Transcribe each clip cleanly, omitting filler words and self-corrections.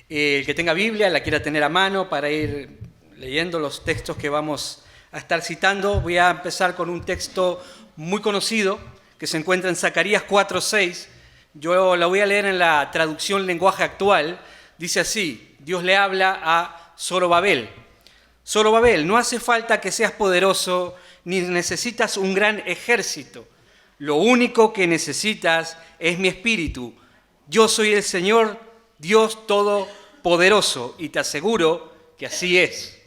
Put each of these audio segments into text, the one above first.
El que tenga Biblia, la quiera tener a mano para ir leyendo los textos que vamos a estar citando. Voy a empezar con un texto muy conocido que se encuentra en Zacarías 4:6. Yo la voy a leer en la traducción lenguaje actual. Dice así: Dios le habla a Zorobabel. Zorobabel, no hace falta que seas poderoso ni necesitas un gran ejército. Lo único que necesitas es mi espíritu. Yo soy el Señor, Dios Todopoderoso, y te aseguro que así es.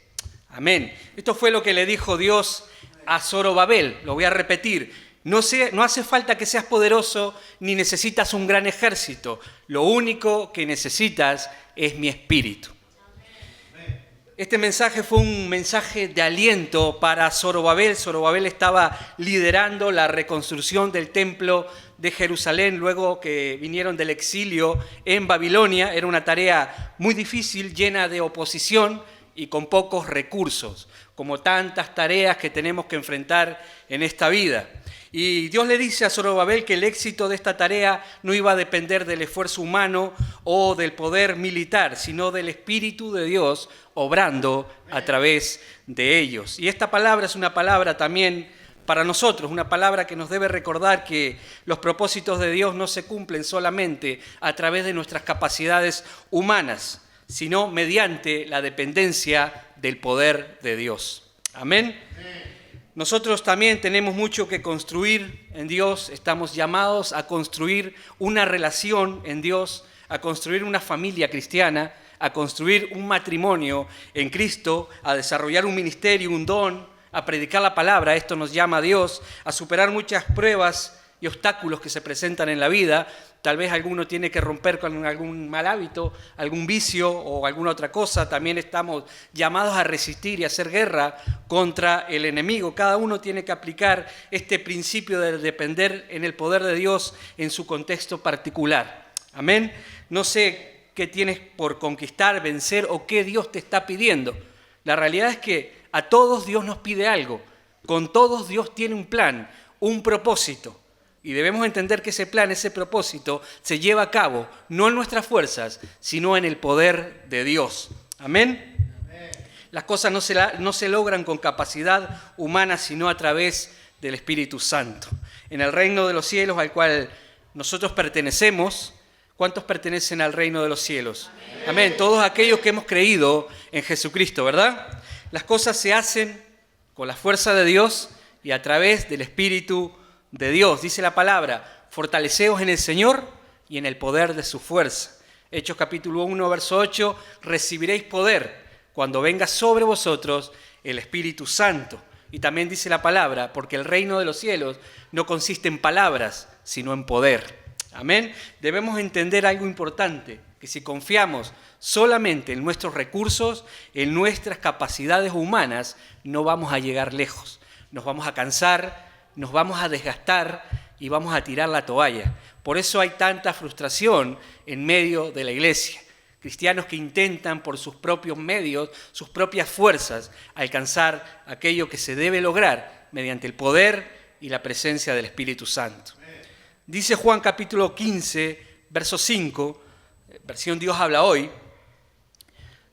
Amén. Esto fue lo que le dijo Dios a Zorobabel. Lo voy a repetir. No hace falta que seas poderoso ni necesitas un gran ejército. Lo único que necesitas es mi espíritu. Este mensaje fue un mensaje de aliento para Zorobabel. Zorobabel estaba liderando la reconstrucción del templo de Jerusalén luego que vinieron del exilio en Babilonia. Era una tarea muy difícil, llena de oposición y con pocos recursos, como tantas tareas que tenemos que enfrentar en esta vida. Y Dios le dice a Zorobabel que el éxito de esta tarea no iba a depender del esfuerzo humano o del poder militar, sino del Espíritu de Dios obrando a través de ellos. Y esta palabra es una palabra también para nosotros, una palabra que nos debe recordar que los propósitos de Dios no se cumplen solamente a través de nuestras capacidades humanas, sino mediante la dependencia del poder de Dios. Amén. Nosotros también tenemos mucho que construir en Dios, estamos llamados a construir una relación en Dios, a construir una familia cristiana, a construir un matrimonio en Cristo, a desarrollar un ministerio, un don, a predicar la palabra. Esto nos llama a Dios, a superar muchas pruebas y obstáculos que se presentan en la vida. Tal vez alguno tiene que romper con algún mal hábito, algún vicio o alguna otra cosa. También estamos llamados a resistir y a hacer guerra contra el enemigo. Cada uno tiene que aplicar este principio de depender en el poder de Dios en su contexto particular. Amén. No sé qué tienes por conquistar, vencer o qué Dios te está pidiendo. La realidad es que a todos Dios nos pide algo. Con todos Dios tiene un plan, un propósito. Y debemos entender que ese plan, ese propósito, se lleva a cabo no en nuestras fuerzas, sino en el poder de Dios. ¿Amén? Amén. Las cosas no se logran con capacidad humana, sino a través del Espíritu Santo. En el reino de los cielos al cual nosotros pertenecemos, ¿cuántos pertenecen al reino de los cielos? Amén. Amén. Todos aquellos que hemos creído en Jesucristo, ¿verdad? Las cosas se hacen con la fuerza de Dios y a través del Espíritu de Dios. Dice la palabra: fortaleceos en el Señor y en el poder de su fuerza. Hechos capítulo 1, verso 8: recibiréis poder cuando venga sobre vosotros el Espíritu Santo. Y también dice la palabra: porque el reino de los cielos no consiste en palabras, sino en poder. Amén. Debemos entender algo importante, que si confiamos solamente en nuestros recursos, en nuestras capacidades humanas, no vamos a llegar lejos. Nos vamos a cansar, nos vamos a desgastar y vamos a tirar la toalla. Por eso hay tanta frustración en medio de la iglesia. Cristianos que intentan por sus propios medios, sus propias fuerzas, alcanzar aquello que se debe lograr mediante el poder y la presencia del Espíritu Santo. Dice Juan capítulo 15, verso 5, versión Dios habla hoy: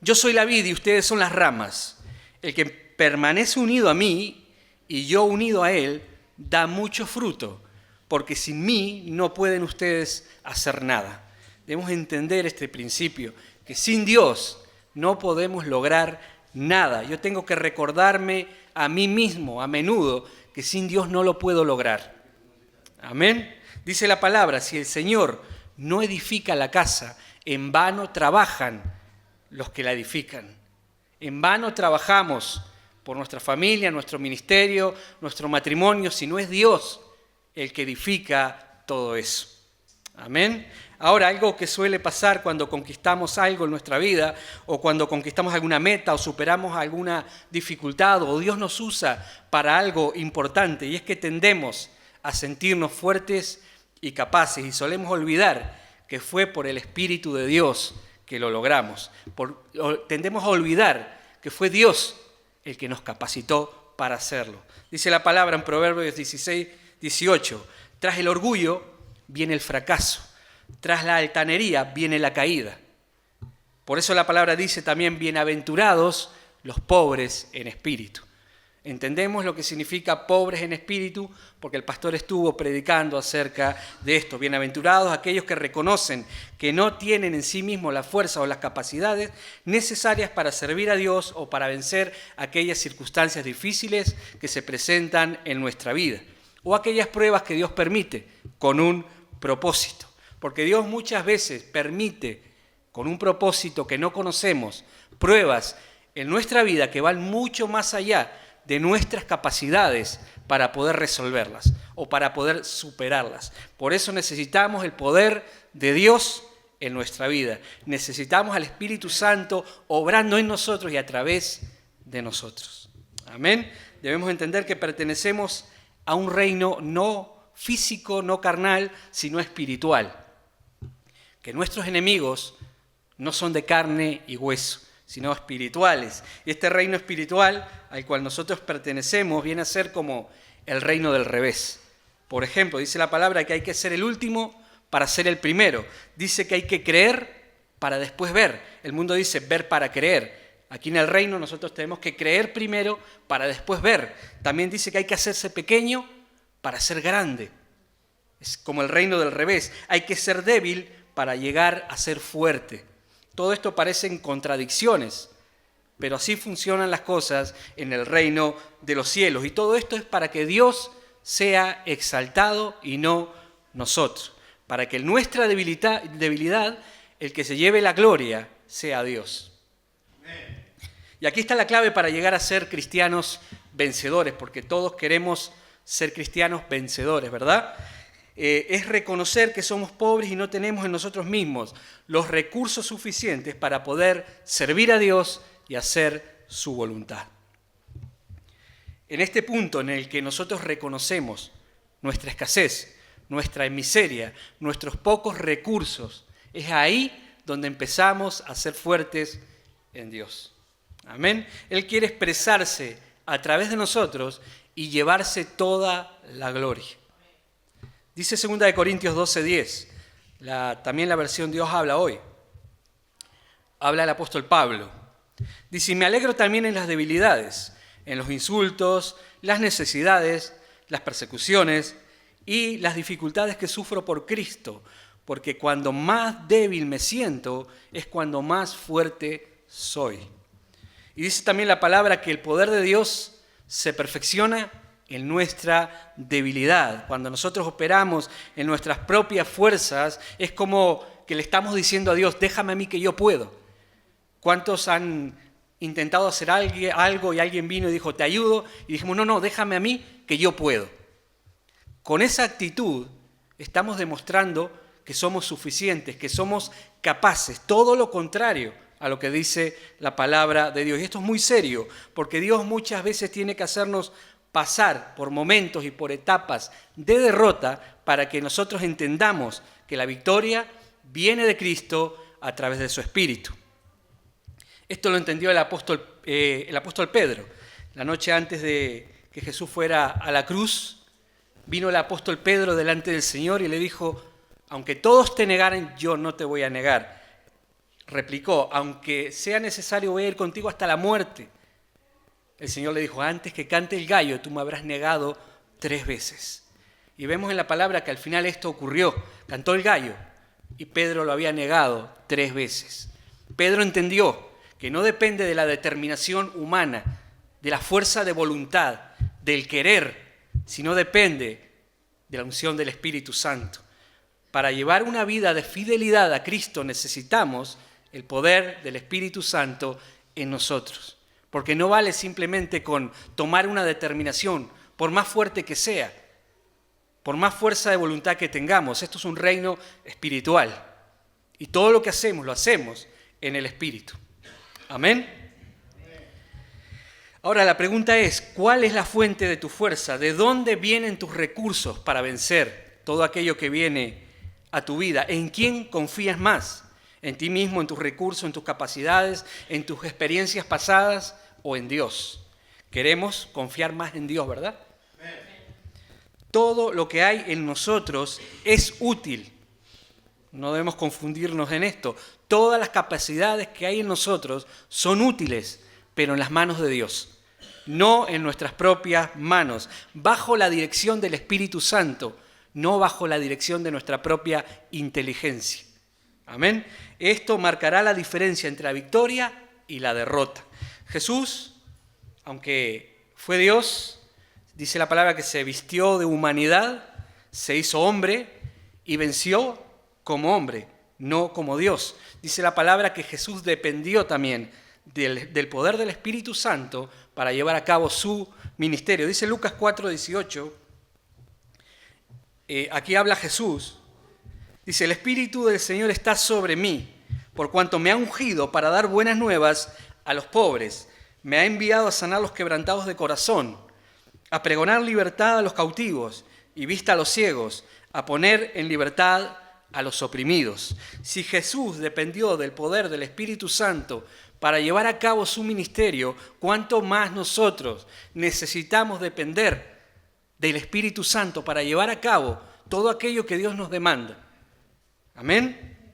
yo soy la vid y ustedes son las ramas. El que permanece unido a mí y yo unido a él, da mucho fruto, porque sin mí no pueden ustedes hacer nada. Debemos entender este principio, que sin Dios no podemos lograr nada. Yo tengo que recordarme a mí mismo a menudo que sin Dios no lo puedo lograr. Amén. Dice la palabra: si el Señor no edifica la casa, en vano trabajan los que la edifican. En vano trabajamos por nuestra familia, nuestro ministerio, nuestro matrimonio, si no es Dios el que edifica todo eso. Amén. Ahora, algo que suele pasar cuando conquistamos algo en nuestra vida, o cuando conquistamos alguna meta, o superamos alguna dificultad, o Dios nos usa para algo importante, y es que tendemos a sentirnos fuertes y capaces, y solemos olvidar que fue por el Espíritu de Dios que lo logramos. Tendemos a olvidar que fue Dios el que nos capacitó para hacerlo. Dice la palabra en Proverbios 16, 18: tras el orgullo viene el fracaso, tras la altanería viene la caída. Por eso la palabra dice también, bienaventurados los pobres en espíritu. Entendemos lo que significa pobres en espíritu porque el pastor estuvo predicando acerca de esto. Bienaventurados aquellos que reconocen que no tienen en sí mismos la fuerza o las capacidades necesarias para servir a Dios o para vencer aquellas circunstancias difíciles que se presentan en nuestra vida o aquellas pruebas que Dios permite con un propósito. Porque Dios muchas veces permite con un propósito que no conocemos pruebas en nuestra vida que van mucho más allá de nuestras capacidades para poder resolverlas o para poder superarlas. Por eso necesitamos el poder de Dios en nuestra vida. Necesitamos al Espíritu Santo obrando en nosotros y a través de nosotros. Amén. Debemos entender que pertenecemos a un reino no físico, no carnal, sino espiritual. Que nuestros enemigos no son de carne y hueso, sino espirituales. Y este reino espiritual al cual nosotros pertenecemos viene a ser como el reino del revés. Por ejemplo, dice la palabra que hay que ser el último para ser el primero. Dice que hay que creer para después ver. El mundo dice ver para creer. Aquí en el reino nosotros tenemos que creer primero para después ver. También dice que hay que hacerse pequeño para ser grande. Es como el reino del revés. Hay que ser débil para llegar a ser fuerte. Todo esto parecen contradicciones, pero así funcionan las cosas en el reino de los cielos. Y todo esto es para que Dios sea exaltado y no nosotros. Para que en nuestra debilidad, el que se lleve la gloria sea Dios. Y aquí está la clave para llegar a ser cristianos vencedores, porque todos queremos ser cristianos vencedores, ¿verdad? Es reconocer que somos pobres y no tenemos en nosotros mismos los recursos suficientes para poder servir a Dios y hacer su voluntad. En este punto en el que nosotros reconocemos nuestra escasez, nuestra miseria, nuestros pocos recursos, es ahí donde empezamos a ser fuertes en Dios. Amén. Él quiere expresarse a través de nosotros y llevarse toda la gloria. Dice 2 Corintios 12:10, también la versión Dios habla hoy. Habla el apóstol Pablo. Dice, me alegro también en las debilidades, en los insultos, las necesidades, las persecuciones y las dificultades que sufro por Cristo, porque cuando más débil me siento es cuando más fuerte soy. Y dice también la palabra que el poder de Dios se perfecciona en nuestra debilidad. Cuando nosotros operamos en nuestras propias fuerzas, es como que le estamos diciendo a Dios, déjame a mí que yo puedo. ¿Cuántos han intentado hacer algo y alguien vino y dijo, te ayudo? Y dijimos, no, déjame a mí que yo puedo. Con esa actitud estamos demostrando que somos suficientes, que somos capaces, todo lo contrario a lo que dice la palabra de Dios. Y esto es muy serio, porque Dios muchas veces tiene que hacernos pasar por momentos y por etapas de derrota para que nosotros entendamos que la victoria viene de Cristo a través de su Espíritu. Esto lo entendió el apóstol Pedro. La noche antes de que Jesús fuera a la cruz, vino el apóstol Pedro delante del Señor y le dijo, aunque todos te negaren, yo no te voy a negar. Replicó, aunque sea necesario voy a ir contigo hasta la muerte. El Señor le dijo, antes que cante el gallo, tú me habrás negado 3 veces. Y vemos en la palabra que al final esto ocurrió. Cantó el gallo y Pedro lo había negado 3 veces. Pedro entendió que no depende de la determinación humana, de la fuerza de voluntad, del querer, sino depende de la unción del Espíritu Santo. Para llevar una vida de fidelidad a Cristo necesitamos el poder del Espíritu Santo en nosotros. Porque no vale simplemente con tomar una determinación, por más fuerte que sea, por más fuerza de voluntad que tengamos. Esto es un reino espiritual. Y todo lo que hacemos, lo hacemos en el Espíritu. Amén. Ahora la pregunta es, ¿cuál es la fuente de tu fuerza? ¿De dónde vienen tus recursos para vencer todo aquello que viene a tu vida? ¿En quién confías más? ¿En ti mismo, en tus recursos, en tus capacidades, en tus experiencias pasadas o en Dios? Queremos confiar más en Dios, ¿verdad? Todo lo que hay en nosotros es útil. No debemos confundirnos en esto. Todas las capacidades que hay en nosotros son útiles, pero en las manos de Dios, no en nuestras propias manos, bajo la dirección del Espíritu Santo, no bajo la dirección de nuestra propia inteligencia. Amén. Esto marcará la diferencia entre la victoria y la derrota. Jesús, aunque fue Dios, dice la palabra que se vistió de humanidad, se hizo hombre y venció como hombre, no como Dios. Dice la palabra que Jesús dependió también del poder del Espíritu Santo para llevar a cabo su ministerio. Dice Lucas 4:18, aquí habla Jesús, dice: el Espíritu del Señor está sobre mí, por cuanto me ha ungido para dar buenas nuevas a los pobres, me ha enviado a sanar a los quebrantados de corazón, a pregonar libertad a los cautivos y vista a los ciegos, a poner en libertad a los oprimidos. Si Jesús dependió del poder del Espíritu Santo para llevar a cabo su ministerio, ¿cuánto más nosotros necesitamos depender del Espíritu Santo para llevar a cabo todo aquello que Dios nos demanda? Amén.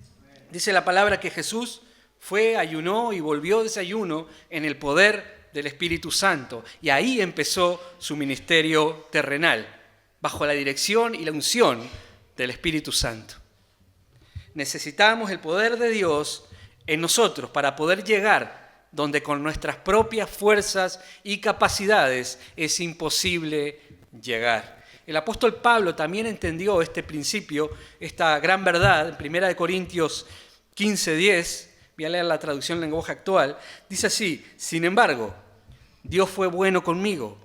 Dice la palabra que Jesús fue, ayunó y volvió de ese ayuno en el poder del Espíritu Santo. Y ahí empezó su ministerio terrenal, bajo la dirección y la unción del Espíritu Santo. Necesitamos el poder de Dios en nosotros para poder llegar donde con nuestras propias fuerzas y capacidades es imposible llegar. El apóstol Pablo también entendió este principio, esta gran verdad, en 1 Corintios 15:10, voy a leer la traducción en lenguaje actual, dice así: sin embargo, Dios fue bueno conmigo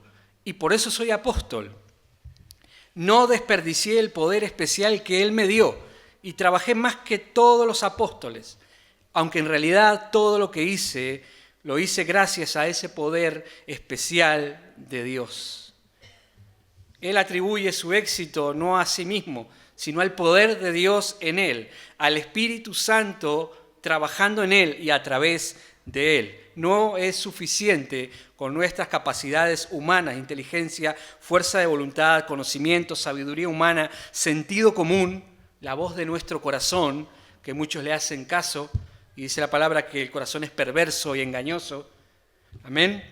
y por eso soy apóstol. No desperdicié el poder especial que Él me dio y trabajé más que todos los apóstoles, aunque en realidad todo lo que hice, lo hice gracias a ese poder especial de Dios. Él atribuye su éxito no a sí mismo, sino al poder de Dios en él, al Espíritu Santo trabajando en él y a través de él. No es suficiente con nuestras capacidades humanas, inteligencia, fuerza de voluntad, conocimiento, sabiduría humana, sentido común, la voz de nuestro corazón, que muchos le hacen caso, y dice la palabra que el corazón es perverso y engañoso. Amén.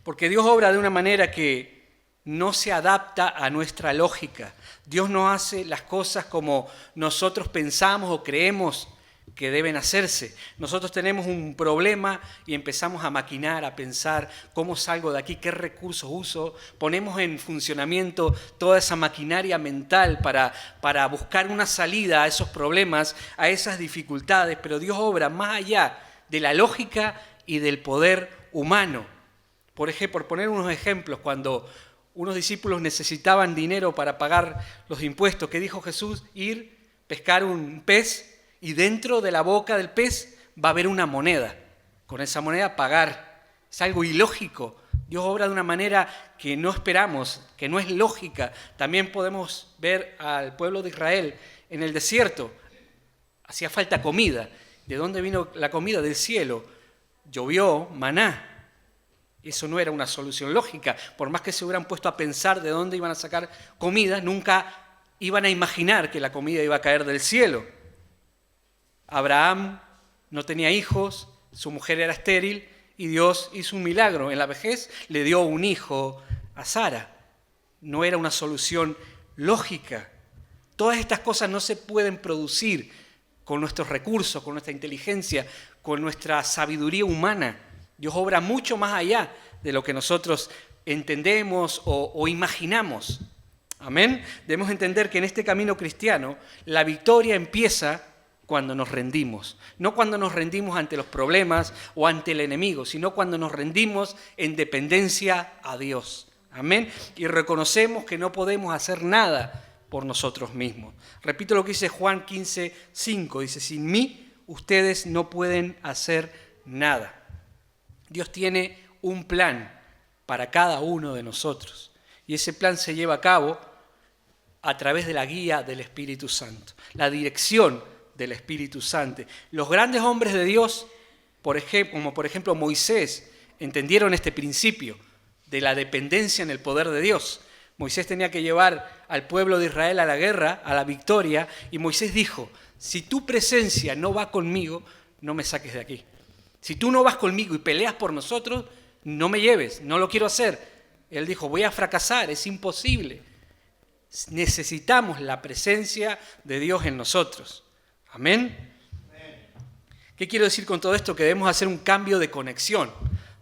Porque Dios obra de una manera que no se adapta a nuestra lógica. Dios no hace las cosas como nosotros pensamos o creemos que deben hacerse. Nosotros tenemos un problema y empezamos a maquinar, a pensar cómo salgo de aquí, qué recursos uso. Ponemos en funcionamiento toda esa maquinaria mental para buscar una salida a esos problemas, a esas dificultades. Pero Dios obra más allá de la lógica y del poder humano. Por ejemplo, por poner unos ejemplos, cuando unos discípulos necesitaban dinero para pagar los impuestos, ¿qué dijo Jesús? Ir, pescar un pez, y dentro de la boca del pez va a haber una moneda. Con esa moneda pagar. Es algo ilógico. Dios obra de una manera que no esperamos, que no es lógica. También podemos ver al pueblo de Israel en el desierto. Hacía falta comida. ¿De dónde vino la comida? Del cielo. Llovió maná. Eso no era una solución lógica. Por más que se hubieran puesto a pensar de dónde iban a sacar comida, nunca iban a imaginar que la comida iba a caer del cielo. Abraham no tenía hijos, su mujer era estéril y Dios hizo un milagro. En la vejez le dio un hijo a Sara. No era una solución lógica. Todas estas cosas no se pueden producir con nuestros recursos, con nuestra inteligencia, con nuestra sabiduría humana. Dios obra mucho más allá de lo que nosotros entendemos o imaginamos. Amén. Debemos entender que en este camino cristiano la victoria empieza cuando nos rendimos. No cuando nos rendimos ante los problemas o ante el enemigo, sino cuando nos rendimos en dependencia a Dios. Amén. Y reconocemos que no podemos hacer nada por nosotros mismos. Repito lo que dice Juan 15:5. Dice: sin mí ustedes no pueden hacer nada. Dios tiene un plan para cada uno de nosotros. Y ese plan se lleva a cabo a través de la guía del Espíritu Santo, la dirección del Espíritu Santo. Los grandes hombres de Dios, como por ejemplo Moisés, entendieron este principio de la dependencia en el poder de Dios. Moisés tenía que llevar al pueblo de Israel a la guerra, a la victoria, y Moisés dijo: si tu presencia no va conmigo, no me saques de aquí. Si tú no vas conmigo y peleas por nosotros, no me lleves, no lo quiero hacer. Él dijo, voy a fracasar, es imposible. Necesitamos la presencia de Dios en nosotros. Amén. ¿Qué quiero decir con todo esto? Que debemos hacer un cambio de conexión.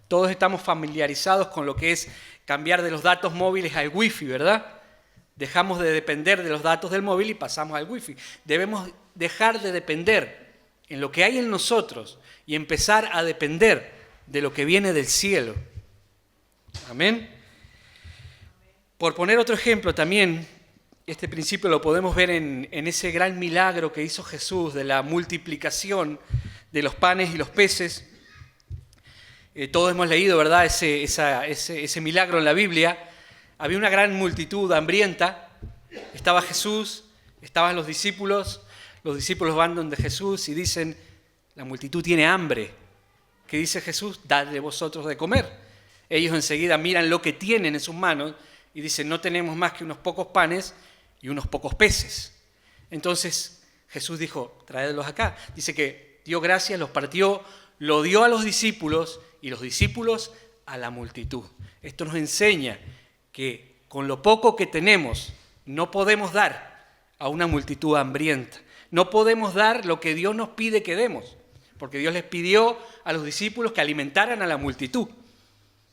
Todos estamos familiarizados con lo que es cambiar de los datos móviles al wifi, ¿verdad? Dejamos de depender de los datos del móvil y pasamos al wifi. Debemos dejar de depender en lo que hay en nosotros y empezar a depender de lo que viene del cielo. Amén. Por poner otro ejemplo también, este principio lo podemos ver en ese gran milagro que hizo Jesús de la multiplicación de los panes y los peces. Todos hemos leído, ¿verdad?, ese milagro en la Biblia. Había una gran multitud hambrienta. Estaba Jesús, estaban los discípulos van donde Jesús y dicen, la multitud tiene hambre. ¿Qué dice Jesús? Dadle vosotros de comer. Ellos enseguida miran lo que tienen en sus manos y dicen, no tenemos más que unos pocos panes y unos pocos peces. Entonces Jesús dijo, traedlos acá. Dice que dio gracias, los partió, lo dio a los discípulos y los discípulos a la multitud. Esto nos enseña que con lo poco que tenemos no podemos dar a una multitud hambrienta. No podemos dar lo que Dios nos pide que demos, porque Dios les pidió a los discípulos que alimentaran a la multitud,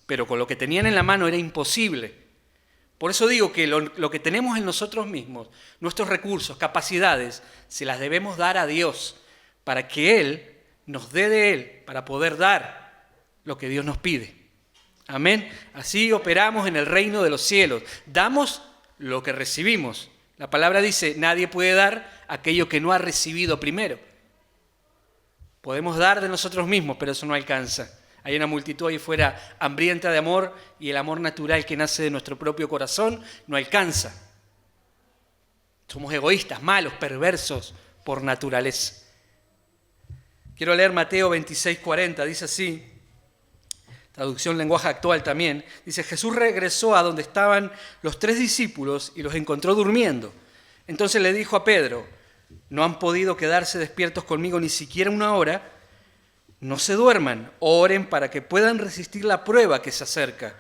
pero con lo que tenían en la mano era imposible. Por eso digo que lo que tenemos en nosotros mismos, nuestros recursos, capacidades, se las debemos dar a Dios para que Él nos dé de Él para poder dar lo que Dios nos pide. Amén. Así operamos en el reino de los cielos. Damos lo que recibimos. La palabra dice, nadie puede dar aquello que no ha recibido primero. Podemos dar de nosotros mismos, pero eso no alcanza. Hay una multitud ahí fuera hambrienta de amor y el amor natural que nace de nuestro propio corazón no alcanza. Somos egoístas, malos, perversos por naturaleza. Quiero leer Mateo 26:40, dice así, traducción lenguaje actual también, dice, Jesús regresó a donde estaban los 3 discípulos y los encontró durmiendo. Entonces le dijo a Pedro, ¿no han podido quedarse despiertos conmigo ni siquiera una hora? No se duerman, oren para que puedan resistir la prueba que se acerca.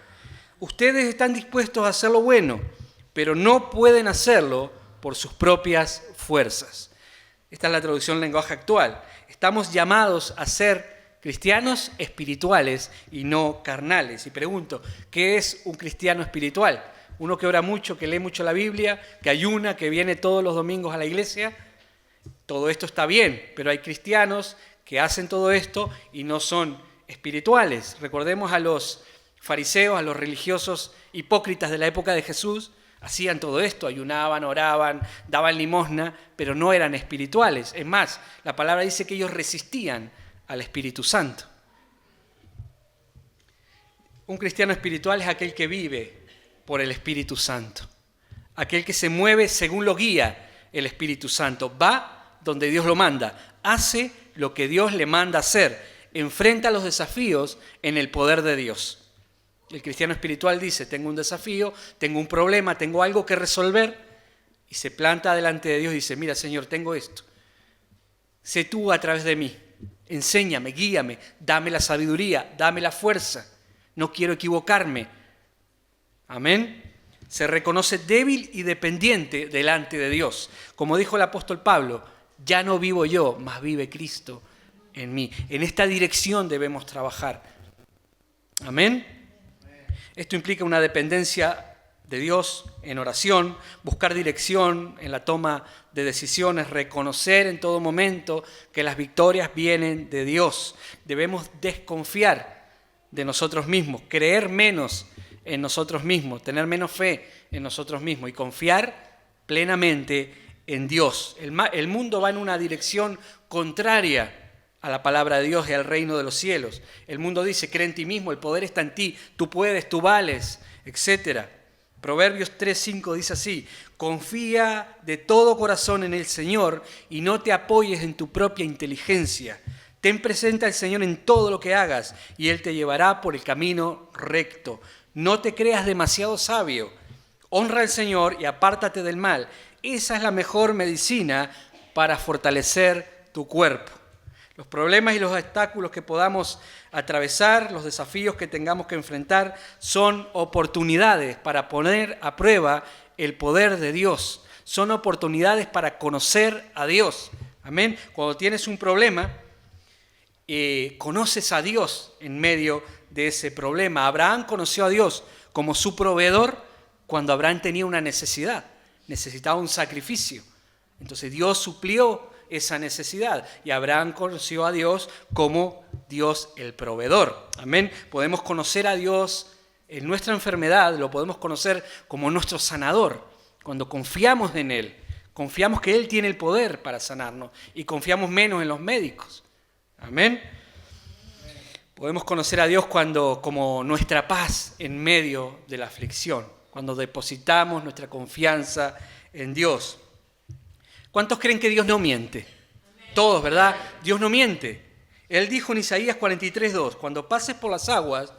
Ustedes están dispuestos a hacer lo bueno, pero no pueden hacerlo por sus propias fuerzas. Esta es la traducción lenguaje actual. Estamos llamados a ser cristianos espirituales y no carnales. Y pregunto, ¿qué es un cristiano espiritual? Uno que ora mucho, que lee mucho la Biblia, que ayuna, que viene todos los domingos a la iglesia. Todo esto está bien, pero hay cristianos que hacen todo esto y no son espirituales. Recordemos a los fariseos, a los religiosos hipócritas de la época de Jesús, hacían todo esto, ayunaban, oraban, daban limosna, pero no eran espirituales. Es más, la palabra dice que ellos resistían al Espíritu Santo. Un cristiano espiritual es aquel que vive por el Espíritu Santo, aquel que se mueve según lo guía el Espíritu Santo, va donde Dios lo manda, hace lo que Dios le manda hacer, enfrenta los desafíos en el poder de Dios. El cristiano espiritual dice, tengo un desafío, tengo un problema, tengo algo que resolver, y se planta delante de Dios y dice, mira Señor, tengo esto. Sé tú a través de mí, enséñame, guíame, dame la sabiduría, dame la fuerza, no quiero equivocarme. Amén. Se reconoce débil y dependiente delante de Dios. Como dijo el apóstol Pablo, ya no vivo yo, mas vive Cristo en mí. En esta dirección debemos trabajar. Amén. Esto implica una dependencia de Dios en oración, buscar dirección en la toma de decisiones, reconocer en todo momento que las victorias vienen de Dios. Debemos desconfiar de nosotros mismos, creer menos en nosotros mismos, tener menos fe en nosotros mismos y confiar plenamente en Dios. El mundo va en una dirección contraria a la palabra de Dios y al reino de los cielos. El mundo dice, cree en ti mismo, el poder está en ti, tú puedes, tú vales, etc. Proverbios 3:5 dice así, confía de todo corazón en el Señor y no te apoyes en tu propia inteligencia. Ten presente al Señor en todo lo que hagas y Él te llevará por el camino recto. No te creas demasiado sabio. Honra al Señor y apártate del mal. Esa es la mejor medicina para fortalecer tu cuerpo. Los problemas y los obstáculos que podamos atravesar, los desafíos que tengamos que enfrentar, son oportunidades para poner a prueba el poder de Dios. Son oportunidades para conocer a Dios. Amén. Cuando tienes un problema, conoces a Dios en medio de ese problema. Abraham conoció a Dios como su proveedor cuando Abraham tenía una necesidad, necesitaba un sacrificio. Entonces Dios suplió esa necesidad y Abraham conoció a Dios como Dios el proveedor. Amén. Podemos conocer a Dios en nuestra enfermedad, lo podemos conocer como nuestro sanador. Cuando confiamos en Él, confiamos que Él tiene el poder para sanarnos y confiamos menos en los médicos. Amén. Podemos conocer a Dios como nuestra paz en medio de la aflicción, cuando depositamos nuestra confianza en Dios. ¿Cuántos creen que Dios no miente? Todos, ¿verdad? Dios no miente. Él dijo en Isaías 43:2, cuando pases por las aguas,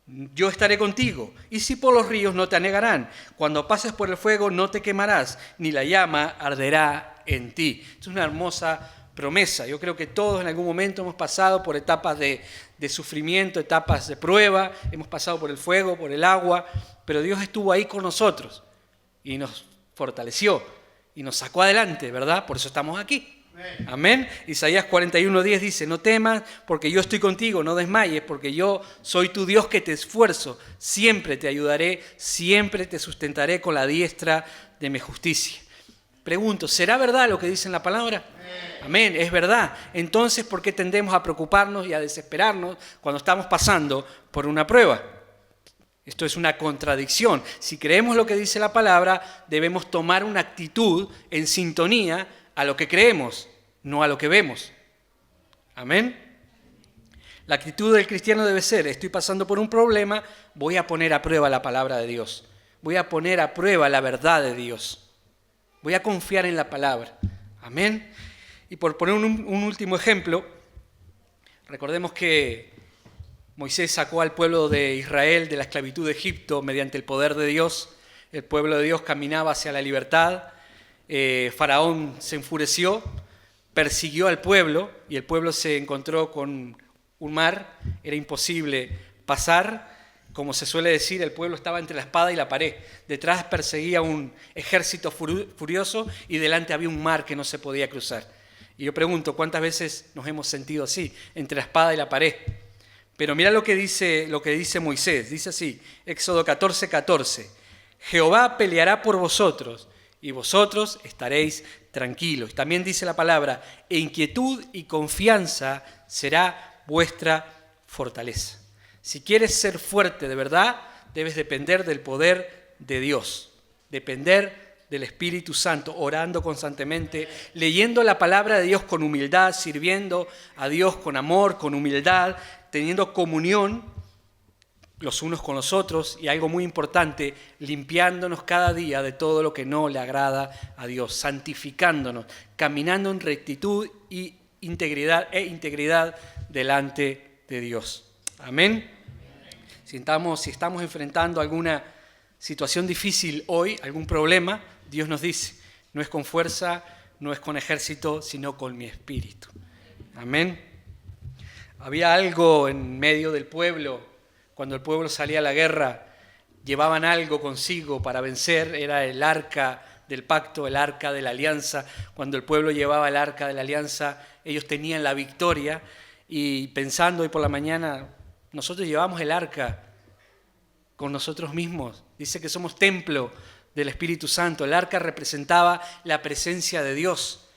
yo estaré contigo, y si por los ríos no te anegarán. Cuando pases por el fuego no te quemarás, ni la llama arderá en ti. Es una hermosa promesa. Yo creo que todos en algún momento hemos pasado por etapas de sufrimiento, etapas de prueba, hemos pasado por el fuego, por el agua, pero Dios estuvo ahí con nosotros y nos fortaleció y nos sacó adelante, ¿verdad? Por eso estamos aquí. Amén. Isaías 41:10 dice, no temas porque yo estoy contigo, no desmayes porque yo soy tu Dios que te esfuerzo, siempre te ayudaré, siempre te sustentaré con la diestra de mi justicia. Pregunto, ¿será verdad lo que dice en la palabra? Amén, es verdad. Entonces, ¿por qué tendemos a preocuparnos y a desesperarnos cuando estamos pasando por una prueba? Esto es una contradicción. Si creemos lo que dice la palabra, debemos tomar una actitud en sintonía a lo que creemos, no a lo que vemos. Amén. La actitud del cristiano debe ser, estoy pasando por un problema, voy a poner a prueba la palabra de Dios. Voy a poner a prueba la verdad de Dios. Voy a confiar en la palabra. Amén. Y por poner un último ejemplo, recordemos que Moisés sacó al pueblo de Israel de la esclavitud de Egipto mediante el poder de Dios. El pueblo de Dios caminaba hacia la libertad. Faraón se enfureció, persiguió al pueblo y el pueblo se encontró con un mar. Era imposible pasar. Como se suele decir, el pueblo estaba entre la espada y la pared. Detrás perseguía un ejército furioso y delante había un mar que no se podía cruzar. Y yo pregunto, ¿cuántas veces nos hemos sentido así, entre la espada y la pared? Pero mira lo que dice Moisés. Dice así, Éxodo 14:14. Jehová peleará por vosotros y vosotros estaréis tranquilos. También dice la palabra, e inquietud y confianza será vuestra fortaleza. Si quieres ser fuerte de verdad, debes depender del poder de Dios, depender del Espíritu Santo, orando constantemente, leyendo la palabra de Dios con humildad, sirviendo a Dios con amor, con humildad, teniendo comunión los unos con los otros y algo muy importante, limpiándonos cada día de todo lo que no le agrada a Dios, santificándonos, caminando en rectitud e integridad delante de Dios. Amén. Si estamos enfrentando alguna situación difícil hoy, algún problema, Dios nos dice, no es con fuerza, no es con ejército, sino con mi espíritu. Amén. Había algo en medio del pueblo, cuando el pueblo salía a la guerra, llevaban algo consigo para vencer, era el arca del pacto, el arca de la alianza. Cuando el pueblo llevaba el arca de la alianza, ellos tenían la victoria. Y pensando hoy por la mañana, nosotros llevamos el arca con nosotros mismos. Dice que somos templo del Espíritu Santo. El arca representaba la presencia de Dios.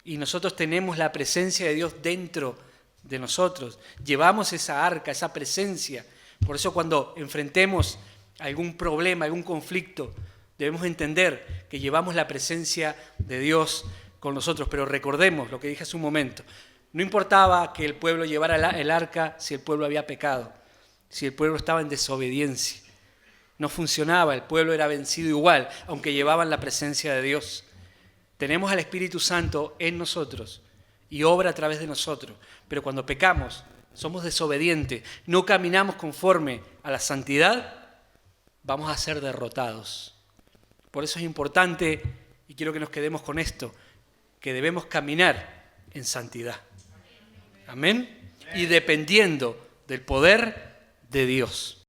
Y nosotros tenemos la presencia de Dios dentro de nosotros. Llevamos esa arca, esa presencia. Por eso cuando enfrentemos algún problema, algún conflicto, debemos entender que llevamos la presencia de Dios con nosotros. Pero recordemos lo que dije hace un momento. No importaba que el pueblo llevara el arca si el pueblo había pecado, si el pueblo estaba en desobediencia. No funcionaba, el pueblo era vencido igual, aunque llevaban la presencia de Dios. Tenemos al Espíritu Santo en nosotros y obra a través de nosotros. Pero cuando pecamos, somos desobedientes, no caminamos conforme a la santidad, vamos a ser derrotados. Por eso es importante, y quiero que nos quedemos con esto, que debemos caminar en santidad. Amén. Y dependiendo del poder de Dios.